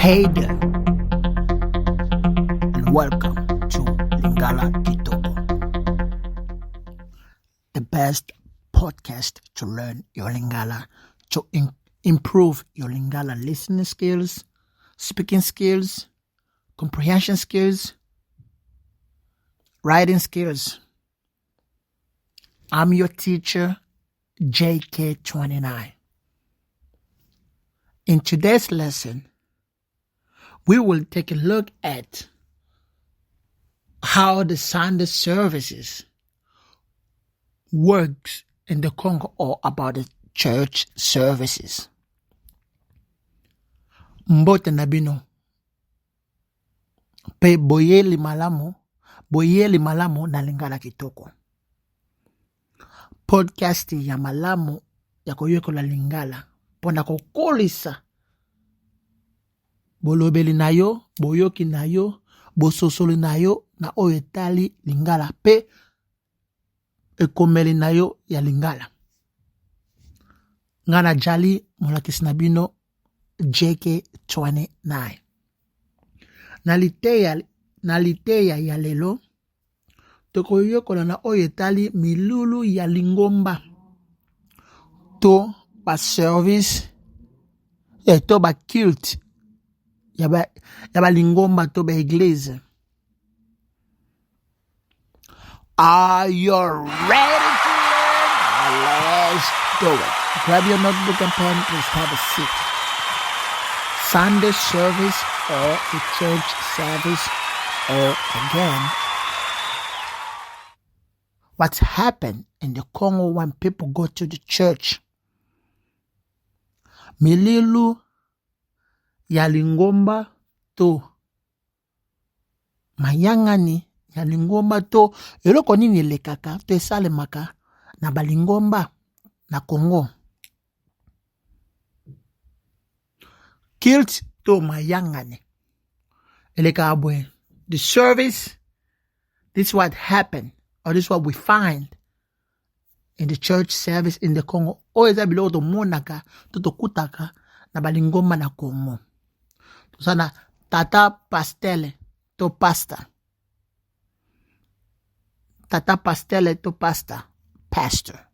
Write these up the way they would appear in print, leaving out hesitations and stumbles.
Hey there, and welcome to Lingala Kitoko, the best podcast to learn your Lingala, to improve your Lingala listening skills, speaking skills, comprehension skills, writing skills. I'm your teacher, JK29. In today's lesson, we will take a look at how the Sunday services works in the Congo, or about the church services. Mbote nabino pe boyeli malamu na Lingala Kitoko. Podcast ya malamu ya koyeko la Lingala pona kokolisa bolobeli nayo, boyoki nayo, bososoli nayo na oyo etali Lingala pe ekomeli nayo ya Lingala. Ngana jali molakisi na bino JK29. Naliteya ya lelo tokoyokola na oyo etali milulu ya Lingomba to ba service to ba cult ya ba Lingomba to ba eglise. Are you ready to learn? Let's do it. Grab your notebook and pen. Please have a seat. Sunday service or the church service, or again, what's happened in the Congo when people go to the church. Mililu ya Lingomba to mayangani ya Lingomba to eloko nini lekaka to esalemaka na balingomba na Congo. Kilt to mayangani eleka abwe. The service, this is what happened, or this is what we find in the church service in the Congo. Oeza bilo to monaka to kutaka na balingomba na Congo. Sana tata pastele to pasta. Tata pastele to pasta. Pastor.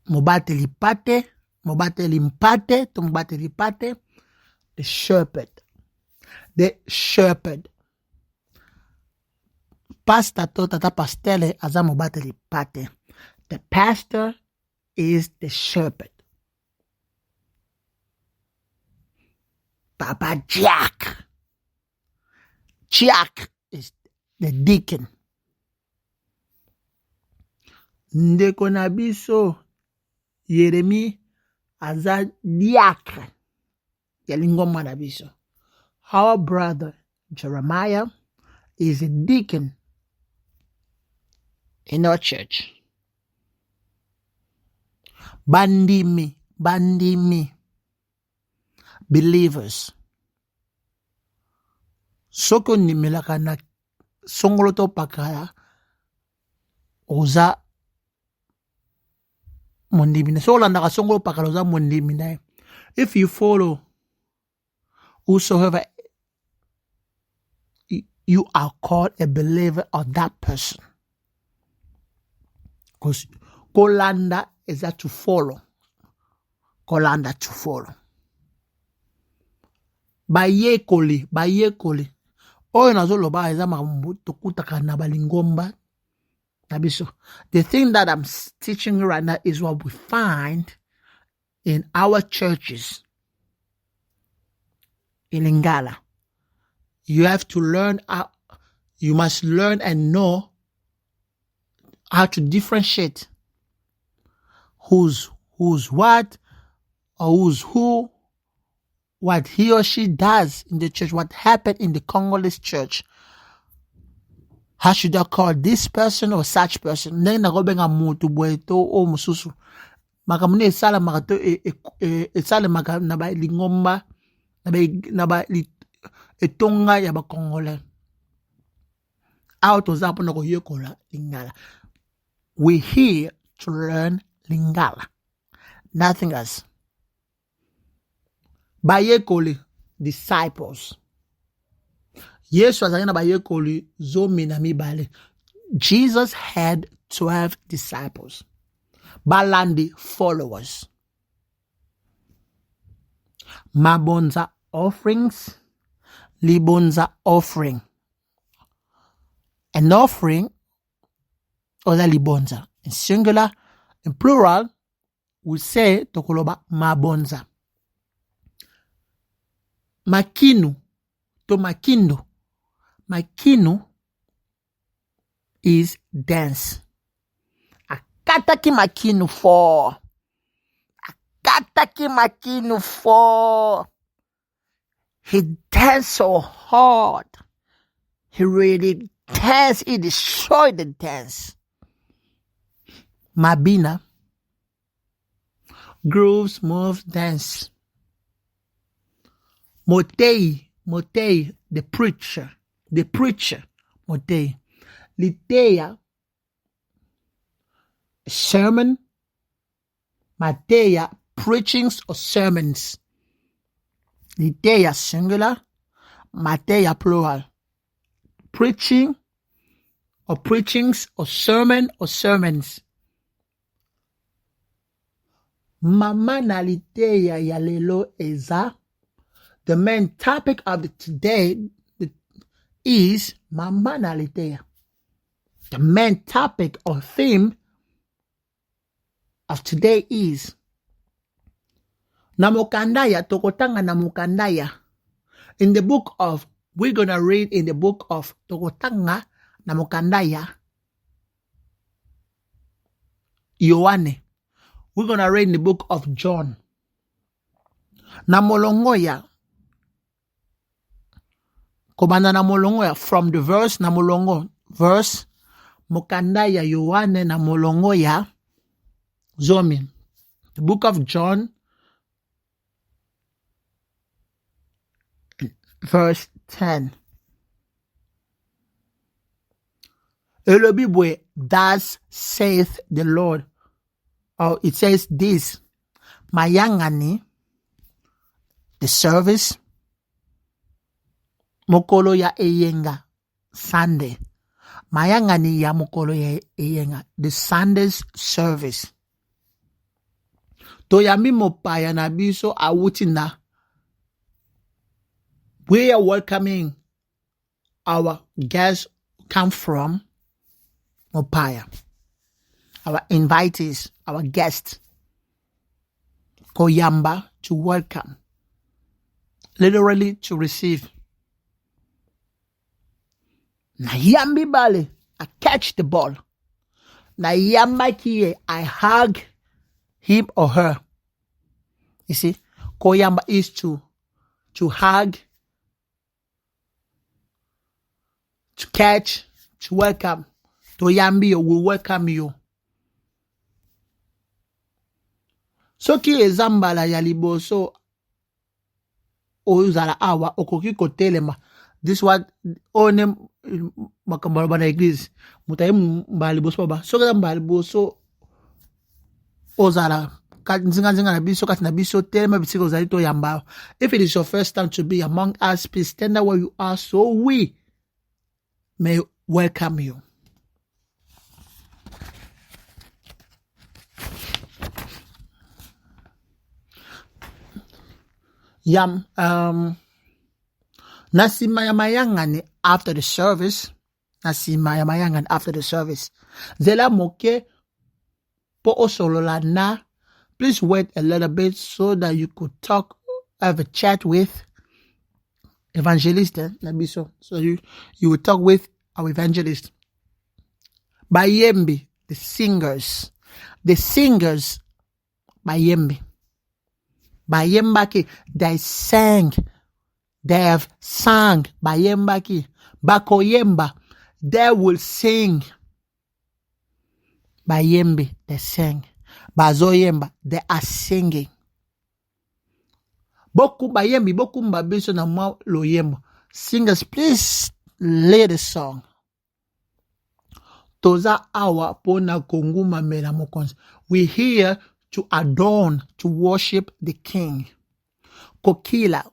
Mobate lipate to mobate lipate. The shepherd. Pastor to tata pastele aza mobate lipate. The pastor is the shepherd. Papa Jack is the deacon. Ndeko na biso Yeremi aza diacre ya Lingomba na biso. Our brother Jeremiah is a deacon in our church. Bandimi believers. Soko ni melaka na songolo to pakaya oza mondimine. So landa ka songolo pakala oza mondimine. If you follow whosoever, you are called a believer of that person. Because kolanda is that to follow. Kolanda to follow. Bayekoli. Oyo nazoloba eza mamuto kutaka na balingomba nabiso. The thing that I'm teaching you right now is what we find in our churches in Lingala. You have to learn, you must learn and know how to differentiate who's what, or who's who, what he or she does in the church, what happened in the Congolese church. How should I call this person or such person? Then I go benga mutu boeto o mususu. Makamune esala makato esala maka na ba Lingomba na ba etonga ya ba Congolais. Out of zapo na koyekola Lingala. We're here to learn Lingala. Nothing else. bayekoli disciples. Yesu azalaki na bayekoli zomi na mibale. Jesus had 12 disciples. Balandi followers. Mabonza offerings. Libonza offering. An offering, or libonza. In singular, in plural, we say tokoloba mabonza. Makinu to makindo. Makinu is dance. Akataki makinu for. Akataki makinu for. He danced so hard. He really danced. He destroyed the dance. Mabina. Grooves, moves, dance. Motei, the preacher, Motei. Litea, sermon. Mateia, preachings or sermons. Litea, singular. Mateia, plural. Preaching or preachings or sermon or sermons. Mama na litea ya lelo eza. The main topic of today is Mama na litea. The main topic or theme of today is Namukandaya, Tokotanga Namukandaya. In the book of, we're going to read in the book of Tokotanga Namukandaya, Yohane. We're going to read in the book of John. Namolongoya. Kobanda namolongoya. From the verse namolongo. Verse. Mukandaya Yohane namolongoya. Zomi. The book of John. Verse 10. Elobibwe, thus saith the Lord. Oh, it says this. Mayangani, the service. Mokolo ya eyenga, Sunday. Mayangani ya mokolo ya eyenga, the Sunday's service. Toyami mopaya na biso awutina. We are welcoming our guests come from Mopaya. Our invitees, our guests. Koyamba, to welcome. Literally to receive. Na yambi bale, I catch the ball. Na yamba kie, I hug him or her. You see, koyamba is to hug, to catch, to welcome. To yambi, we welcome you. Soki ezambala ya liboso ozala awa okoki kotelema. This what one makambalo na église. Mutaye mbala liboso baba. Soki mbala liboso ozala nzinga na biso kati na biso telema bisiko ozali to yamba. If it is your first time to be among us, please stand up where you are so we may welcome you. Nasimaya mayangani after the service. Nasimaya mayangani after the service. Zela moke po osolola na. Please wait a little bit so that you could talk, have a chat with evangelist. Nabiso. So you will talk with our evangelist. Bayembi, the singers. The singers, Bayembi. Bayembaki, they sang, they have sung. Bayembaki, Bakoyemba, they will sing. Bayembi, they sang. Bazoyemba, they are singing. Boku Bayembi, boku mbabiso na mwa loyembo. Singers, please lay the song. Toza awa pona konguma mela mokons. We're here to adorn, to worship the King. kokila.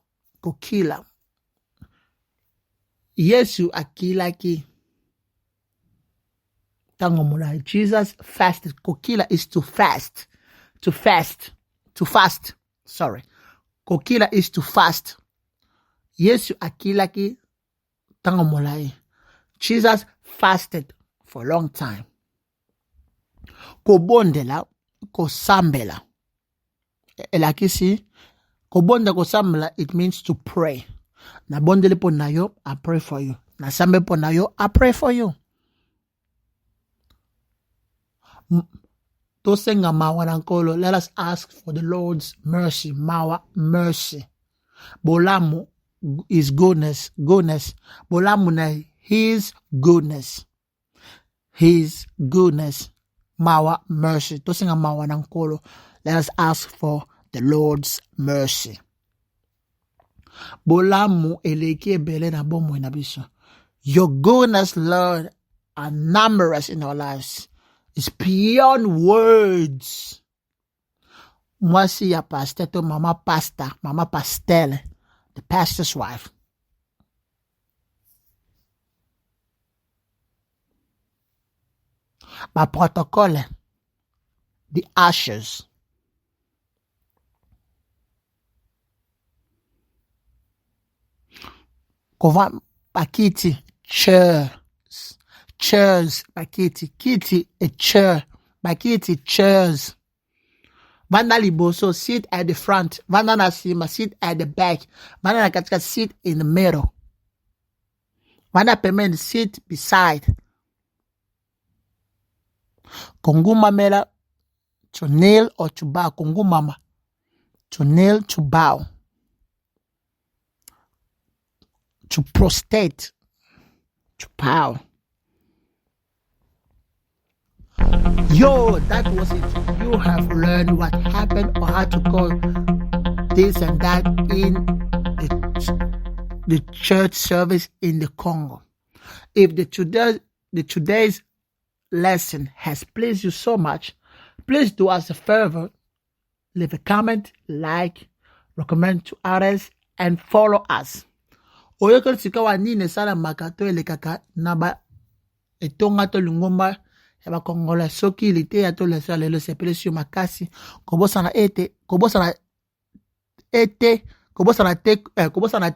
Yesu akilaki. Tango mulai. Jesus fasted. Kokila is to fast. Sorry. Kokila is to fast. Yesu akilaki. Tango mulai. Jesus fasted for a long time. Kobondela, kosambela. Elakisi, kobonda kosambela, it means to pray. Na bondele po na yo, I pray for you. Na sambe po na yo, I pray for you. Tosenga mawa nankolo, let us ask for the Lord's mercy. Mawa, mercy. Bolamu is goodness. Bolamu na his goodness. His goodness. Mawa, mercy. Tosenga mawa nankolo, let us ask for the Lord's mercy. Bolamu eleke bele na bomo na biso. Your goodness, Lord, are numerous in our lives. It's beyond words. Mwasi ya pasteto, mama pastel, the pastor's wife. My protocol, the ashes. Kovan pakiti, chairs, pakiti, kiti, a chair, pakiti, chairs. Vanda liboso, sit at the front. Vanda nasima, sit at the back. Vanda nakatika, sit in the middle. Vanda payment, sit beside. Konguma mela, to kneel or to bow. Kongumama, to kneel, to bow. To prostrate, to bow. Yo, that was it. You have learned what happened or how to call this and that in the church service in the Congo. If the today's lesson has pleased you so much, please do us a favor. Leave a comment, like, recommend to others, and follow us. Oyoko sikawa nine sala makato elekaka naba etonga to lungomba yaba kongola soki lite ya to lesala lelo sepele sio makasi kobosana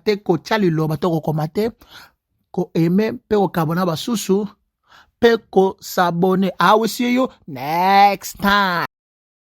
te ko chali loba to ko komate ko eme pe ko kabona basusu pe ko sabone. I will see you next time.